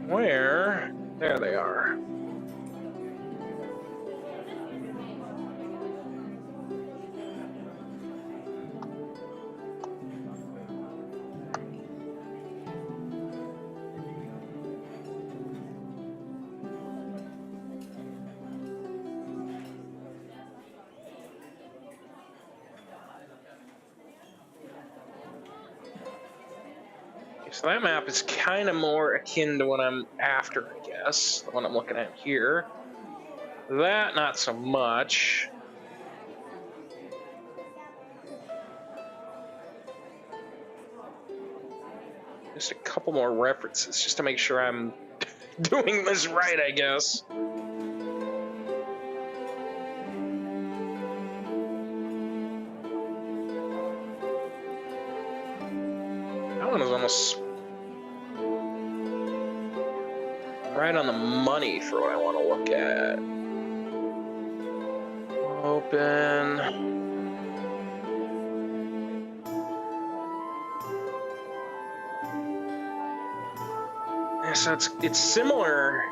Where? There they are. So that map is kind of more akin to what I'm after, I guess. The one I'm looking at here. That, not so much. Just a couple more references, just to make sure I'm doing this right, I guess. That one is almost right on the money for what I want to look at. Open. So it's similar.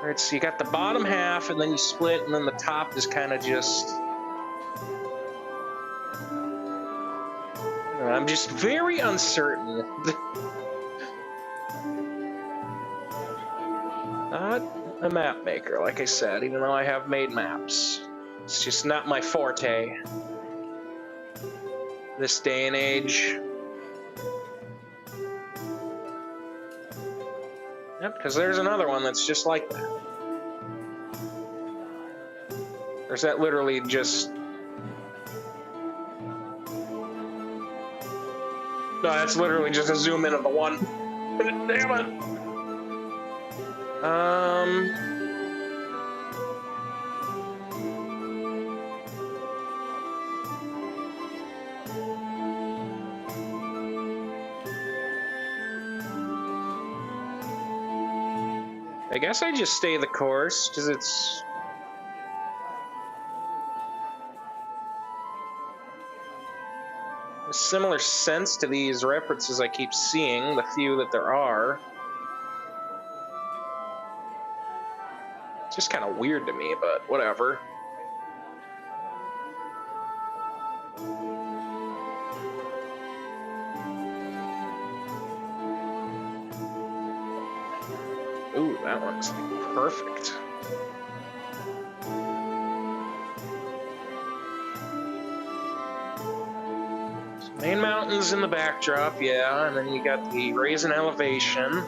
Right, so you got the bottom half, and then you split, and then the top is kind of just. I'm just very uncertain. Not a map maker, like I said, even though I have made maps. It's just not my forte. This day and age. Yep, because there's another one that's just like that. Or is that literally just... No, that's literally just a zoom in of the one. Damn it! I guess I just stay the course, because it's... a similar sense to these references I keep seeing, the few that there are. It's just kind of weird to me, but whatever. Ooh, that one's perfect. Main mountains in the backdrop, yeah, and then you got the raise in elevation.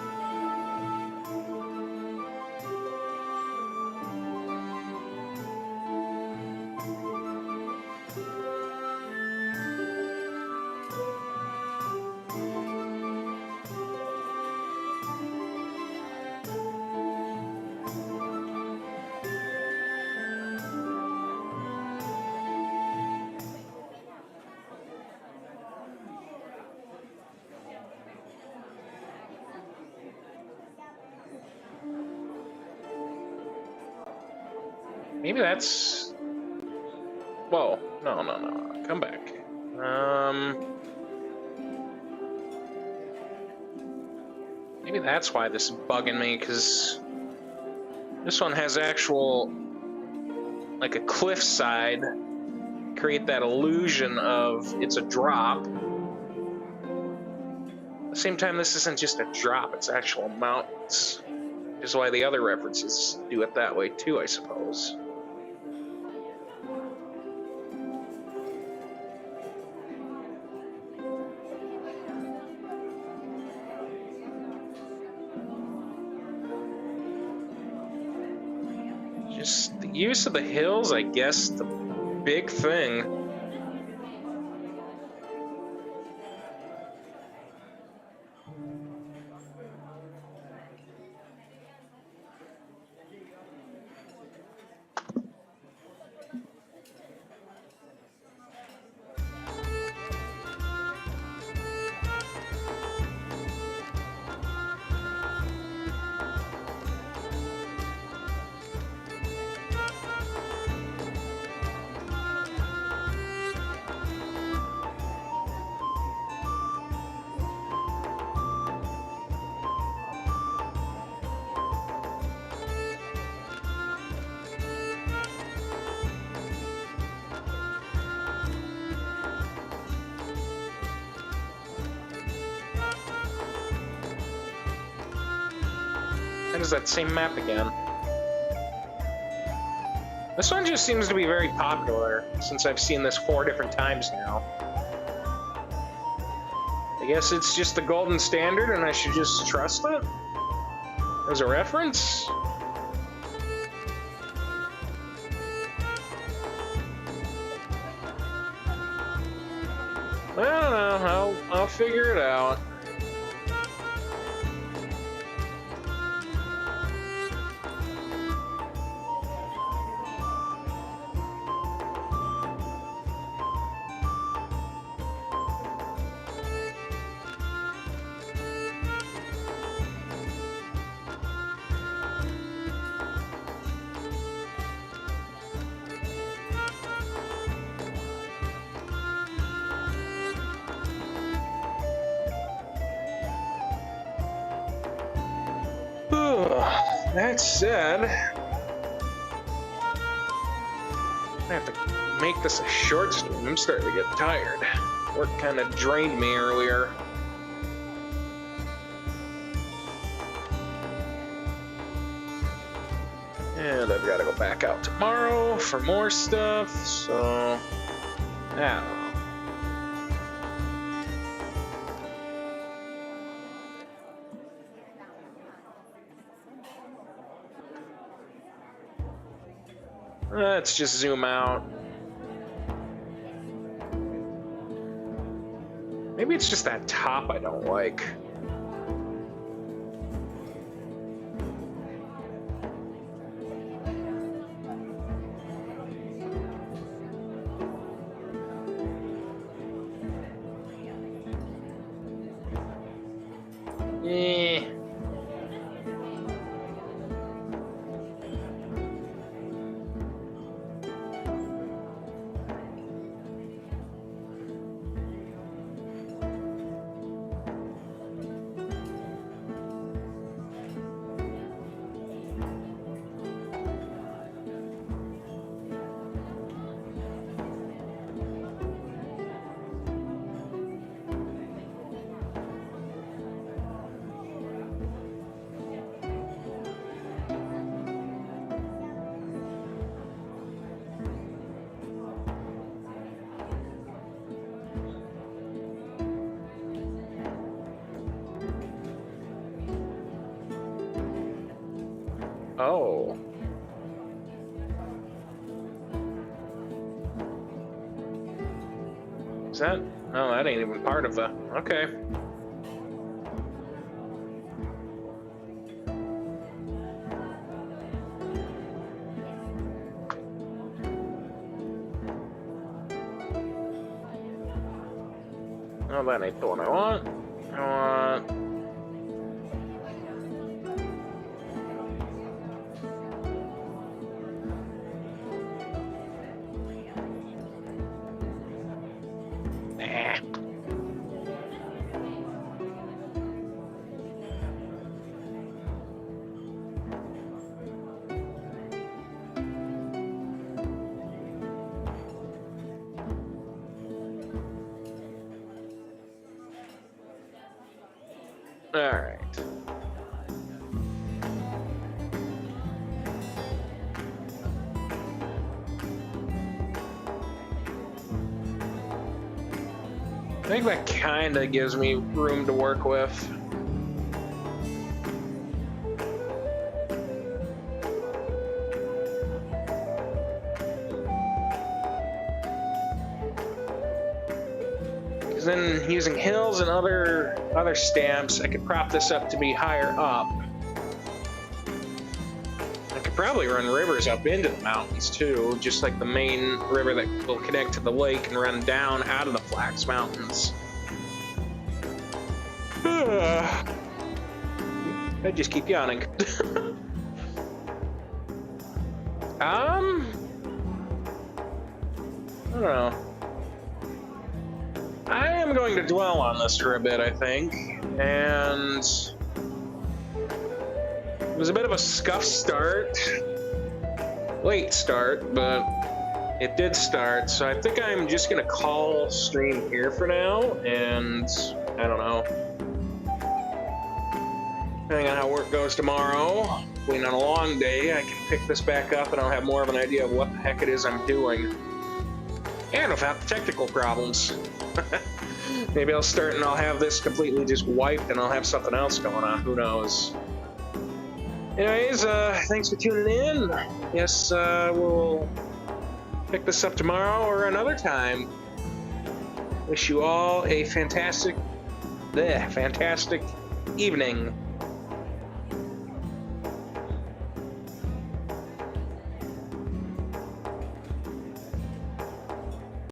Maybe that's... Whoa, no, come back. Maybe that's why this is bugging me, because this one has actual, like a cliff side, create that illusion of it's a drop. At the same time, this isn't just a drop, it's actual mountains. Which is why the other references do it that way too, I suppose. Just the use of the hills, I guess, the big thing. That is that same map again. This one just seems to be very popular, since I've seen this 4 different times now. I guess it's just the golden standard and I should just trust it? As a reference? I don't know, I'll figure it out. That said, I have to make this a short stream. I'm starting to get tired. Work kind of drained me earlier. And I've got to go back out tomorrow for more stuff, so I don't know. Let's just zoom out. Maybe it's just that top I don't like. Oh. Is that? Oh, that ain't even part of the... Okay. Oh, that ain't the one I want. I want... Alright. I think that kind of gives me room to work with. Because then using hills and other stamps, I could prop this up to be higher up. I could probably run rivers up into the mountains too, just like the main river that will connect to the lake and run down out of the Flax Mountains. I just keep yawning. I don't know. I am going to dwell on this for a bit, I think, and it was a bit of a scuff start. Late start, but it did start, so I think I'm just gonna call stream here for now, and I don't know. Depending on how work goes tomorrow, being on a long day, I can pick this back up and I'll have more of an idea of what the heck it is I'm doing. And without the technical problems. Maybe I'll start and I'll have this completely just wiped and I'll have something else going on, who knows. Anyways, thanks for tuning in. Yes, we'll pick this up tomorrow or another time. Wish you all a fantastic evening.